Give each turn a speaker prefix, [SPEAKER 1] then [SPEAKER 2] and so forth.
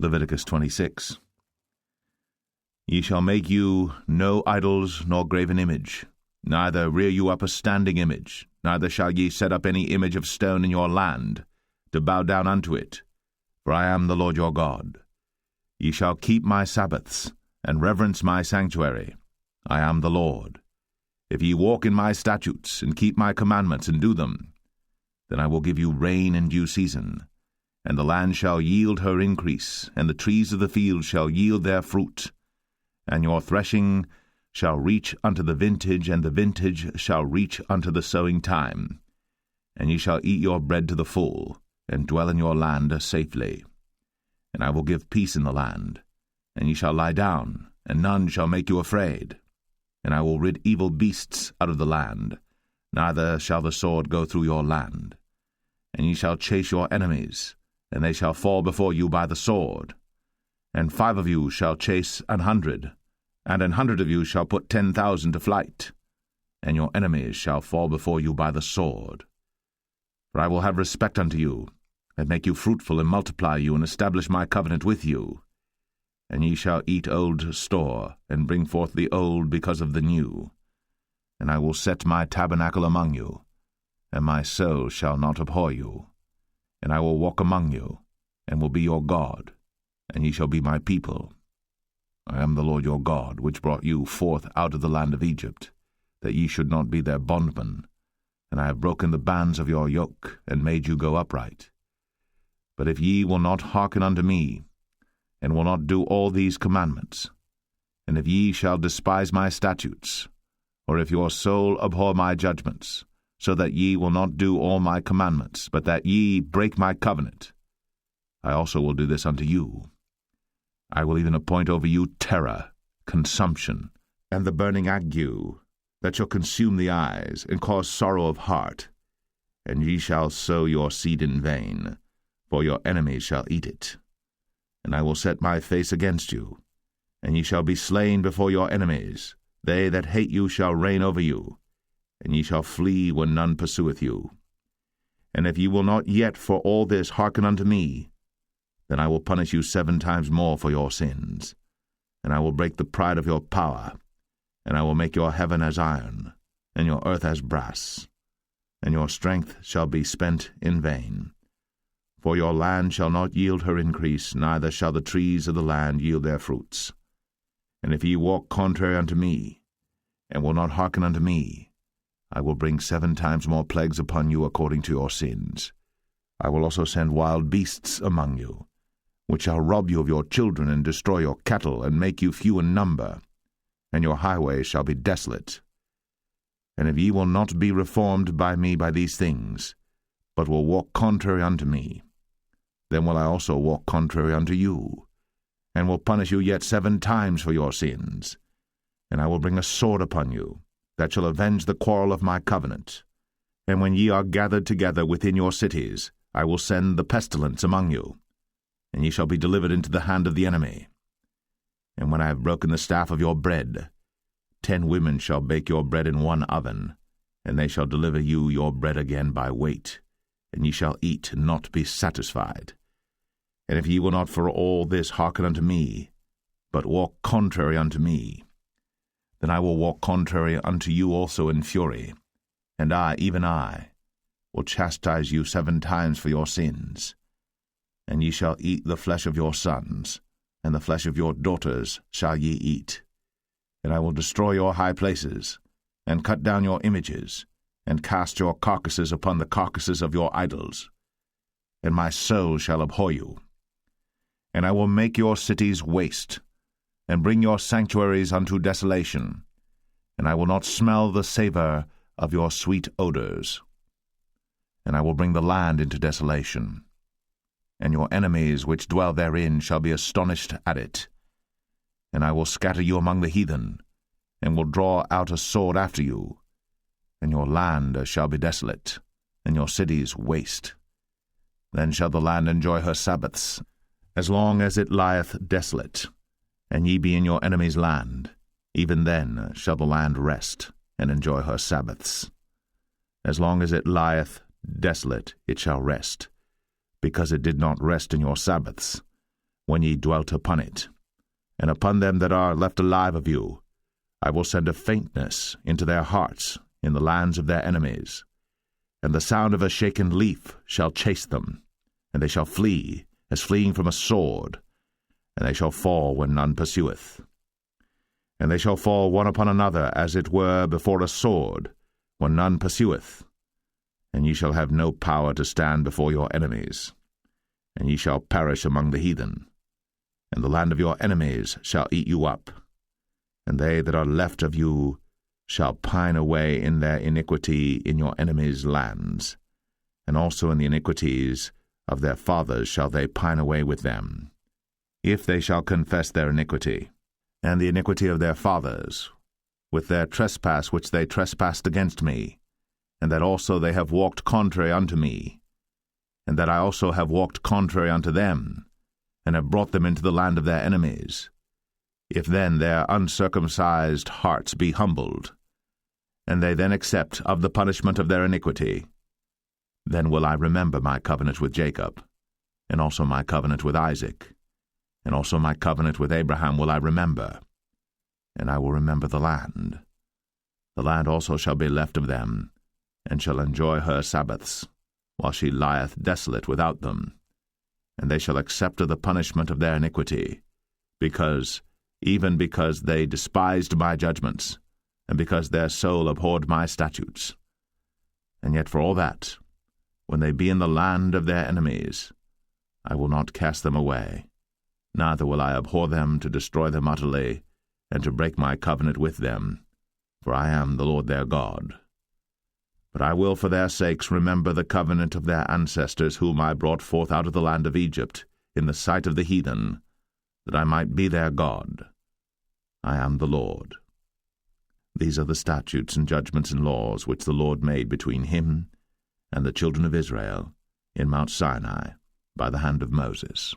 [SPEAKER 1] Leviticus 26. Ye shall make you no idols nor graven image, neither rear you up a standing image, neither shall ye set up any image of stone in your land, to bow down unto it, for I am the Lord your God. Ye shall keep my Sabbaths, and reverence my sanctuary. I am the Lord. If ye walk in my statutes, and keep my commandments, and do them, then I will give you rain in due season, and the land shall yield her increase, and the trees of the field shall yield their fruit, and your threshing shall reach unto the vintage, and the vintage shall reach unto the sowing time. And ye shall eat your bread to the full, and dwell in your land safely. And I will give peace in the land, and ye shall lie down, and none shall make you afraid. And I will rid evil beasts out of the land, neither shall the sword go through your land. And ye shall chase your enemies, and they shall fall before you by the sword. And 5 of you shall chase 100, and 100 of you shall put 10,000 to flight. And your enemies shall fall before you by the sword. For I will have respect unto you, and make you fruitful, and multiply you, and establish my covenant with you. And ye shall eat old store, and bring forth the old because of the new. And I will set my tabernacle among you, and my soul shall not abhor you. And I will walk among you, and will be your God, and ye shall be my people. I am the Lord your God, which brought you forth out of the land of Egypt, that ye should not be their bondmen. And I have broken the bands of your yoke, and made you go upright. But if ye will not hearken unto me, and will not do all these commandments, and if ye shall despise my statutes, or if your soul abhor my judgments, so that ye will not do all my commandments, but that ye break my covenant, I also will do this unto you. I will even appoint over you terror, consumption, and the burning ague, that shall consume the eyes, and cause sorrow of heart. And ye shall sow your seed in vain, for your enemies shall eat it. And I will set my face against you, and ye shall be slain before your enemies. They that hate you shall reign over you, and ye shall flee when none pursueth you. And if ye will not yet for all this hearken unto me, then I will punish you 7 times more for your sins. And I will break the pride of your power, and I will make your heaven as iron, and your earth as brass, and your strength shall be spent in vain. For your land shall not yield her increase, neither shall the trees of the land yield their fruits. And if ye walk contrary unto me, and will not hearken unto me, I will bring 7 times more plagues upon you according to your sins. I will also send wild beasts among you, which shall rob you of your children, and destroy your cattle, and make you few in number, and your highways shall be desolate. And if ye will not be reformed by me by these things, but will walk contrary unto me, then will I also walk contrary unto you, and will punish you yet 7 times for your sins. And I will bring a sword upon you, that shall avenge the quarrel of my covenant. And when ye are gathered together within your cities, I will send the pestilence among you, and ye shall be delivered into the hand of the enemy. And when I have broken the staff of your bread, 10 women shall bake your bread in 1 oven, and they shall deliver you your bread again by weight, and ye shall eat and not be satisfied. And if ye will not for all this hearken unto me, but walk contrary unto me, then I will walk contrary unto you also in fury, and I, even I, will chastise you 7 times for your sins. And ye shall eat the flesh of your sons, and the flesh of your daughters shall ye eat. And I will destroy your high places, and cut down your images, and cast your carcasses upon the carcasses of your idols. And my soul shall abhor you. And I will make your cities waste, and bring your sanctuaries unto desolation, and I will not smell the savour of your sweet odours. And I will bring the land into desolation, and your enemies which dwell therein shall be astonished at it. And I will scatter you among the heathen, and will draw out a sword after you, and your land shall be desolate, and your cities waste. Then shall the land enjoy her Sabbaths, as long as it lieth desolate, and ye be in your enemy's land, even then shall the land rest, and enjoy her Sabbaths. As long as it lieth desolate, it shall rest, because it did not rest in your Sabbaths, when ye dwelt upon it. And upon them that are left alive of you I will send a faintness into their hearts in the lands of their enemies, and the sound of a shaken leaf shall chase them, and they shall flee as fleeing from a sword, and they shall fall when none pursueth. And they shall fall one upon another, as it were before a sword, when none pursueth. And ye shall have no power to stand before your enemies, and ye shall perish among the heathen. And the land of your enemies shall eat you up, and they that are left of you shall pine away in their iniquity in your enemies' lands, and also in the iniquities of their fathers shall they pine away with them, if they shall confess their iniquity, and the iniquity of their fathers, with their trespass which they trespassed against me, and that also they have walked contrary unto me, and that I also have walked contrary unto them, and have brought them into the land of their enemies. If then their uncircumcised hearts be humbled, and they then accept of the punishment of their iniquity, then will I remember my covenant with Jacob, and also my covenant with Isaac, and also my covenant with Abraham will I remember, and I will remember the land. The land also shall be left of them, and shall enjoy her Sabbaths, while she lieth desolate without them. And they shall accept of the punishment of their iniquity, even because they despised my judgments, and because their soul abhorred my statutes. And yet for all that, when they be in the land of their enemies, I will not cast them away, neither will I abhor them to destroy them utterly, and to break my covenant with them, for I am the Lord their God. But I will for their sakes remember the covenant of their ancestors, whom I brought forth out of the land of Egypt, in the sight of the heathen, that I might be their God. I am the Lord. These are the statutes and judgments and laws which the Lord made between him and the children of Israel in Mount Sinai by the hand of Moses.